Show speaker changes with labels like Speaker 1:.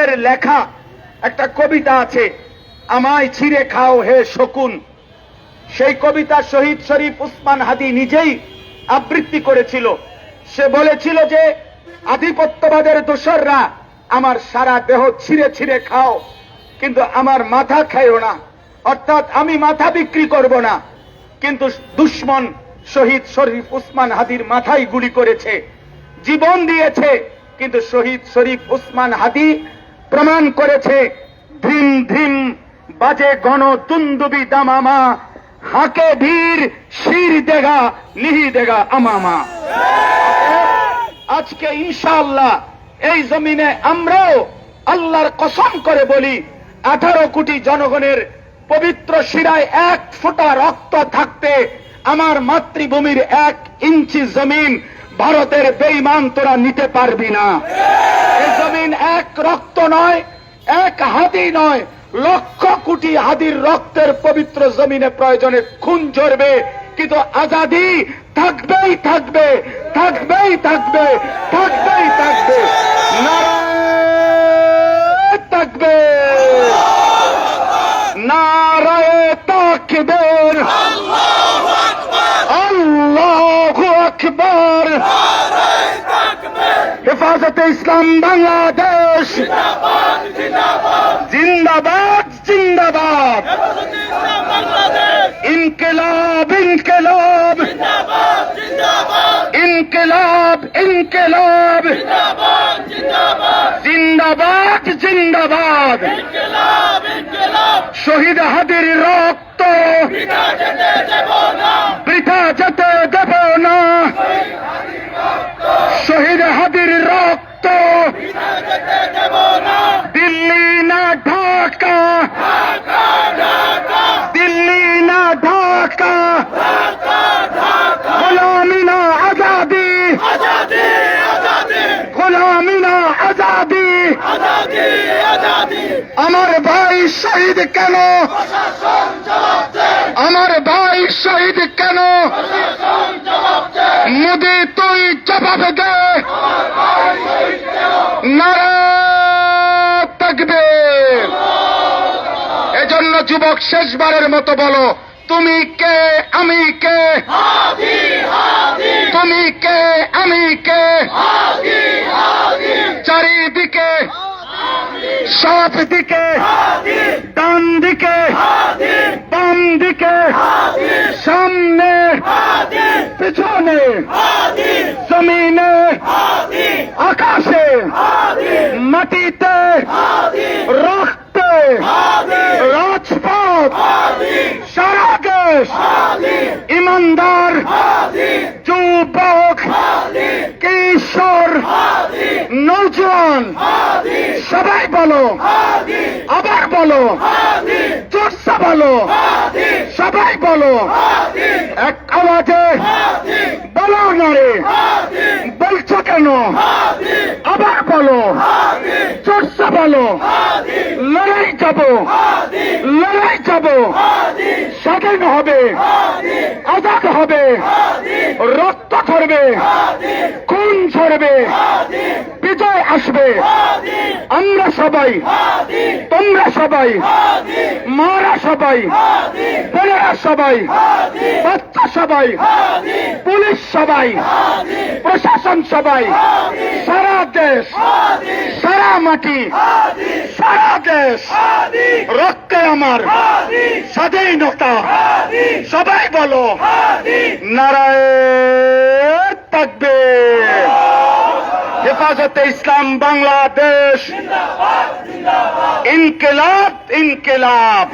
Speaker 1: শহীদদের লেখা একটা কবিতা আছে, আমায় ছিঁড়ে খাও হে শকুন। সেই কবিতা শহীদ শরীফ উসমান হাদী নিজেই আবৃত্তি করেছিল। সে বলেছিল যে আধিপত্যবাদের দোসররা আমার সারা দেহ ছিঁড়ে ছিঁড়ে খাও, কিন্তু আমার মাথা খাইও না, অর্থাৎ আমি মাথা বিক্রি করব না। কিন্তু দুশ্মন শহীদ শরীফ উসমান হাদীর মাথায় গুলি করেছে, জীবন দিয়েছে, কিন্তু শহীদ শরীফ উসমান হাদী প্রমাণ করেছে ধিম ধিম বাজে গণ তুন্দুবি দামামা, হাকে ধীর শির দেগা লিহি দেগা আমামা। আজকে ইনশাআল্লাহ এই জমিনে আমরাও আল্লাহর কসম করে বলি, 18 কোটি জনগণের পবিত্র শিরায় 1 ফোঁটা রক্ত থাকতে আমার মাতৃভূমির 1 ইঞ্চি জমিন ভারতের বেঈমান তোরা নিতে পারবি না। এই জমিন 1 রক্ত নয়, 1 হাদি নয়, লক্ষ কোটি হাদির রক্তের পবিত্র জমিনে প্রয়োজনে খুন ঝরবে, কিন্তু আজাদি থাকবেই থাকবে, থাকবেই থাকবে, থাকবেই থাকবে। নারায়ে তাকবীর, নারায়ে তাকবীর, আল্লাহু আকবার, আল্লাহু আকবার। হেফাজতে ইসলাম বাংলাদেশ জিন্দাবাদ, জিন্দাবাদ। ইনকিলাব, ইনকিলাব, ইনকিলাব, ইনকিলাব, জিন্দাবাদ, জিন্দাবাদ। শহীদ হাদির রক্ত বৃথা যেতে দেব না, শহীদ হাদির রক্ত দিল্লি না ঢাকা, দিল্লি না ঢাকা, গোলামি না আজাদি, গোলামি না আজাদি। আমার ভাই শহীদ কেন, আমার ভাই শহীদ কেন, মোদি তুই জবাব দে। নারায়ে তাকবীর। এজন্য যুবক শেষবারের মতো বলো, তুমি কে আমি কে, তুমি কে আমি কে, চারিদিকে সব দিকে, ডান দিকে বাম দিকে, সামনে পিছনে, জমিনে আকাশে মাটিতে রক্তে রাজপথ সারা দেশ, ইমানদার যুবক কিশোর নৌজওয়ান সবাই বলো, আবার বলো, জোরসে বলো, সবাই বলো, এক আওয়াজে বলো না রে, বলছো কেন, আবার বলো, জোরসে বলো। লড়াই যাব, লড়াই যাব, স্বাধীন হবে, আজাদ হবে, রক্ত ঝরবে, খুন ঝরবে, বিজয় আসবে। আমরা সবাই, তোমরা সবাই, মারা সবাই, বোনেরা সবাই, বাচ্চা সবাই, পুলিশ সবাই, প্রশাসন সবাই, সারা দেশ, সারা মাটি, সারা দেশ রক্তে আমার স্বাধীনতা। সবাই বলো নারায়ে তাকবীর। হেফাজতে ইসলাম বাংলাদেশ, ইনকিলাব, ইনকিলাব।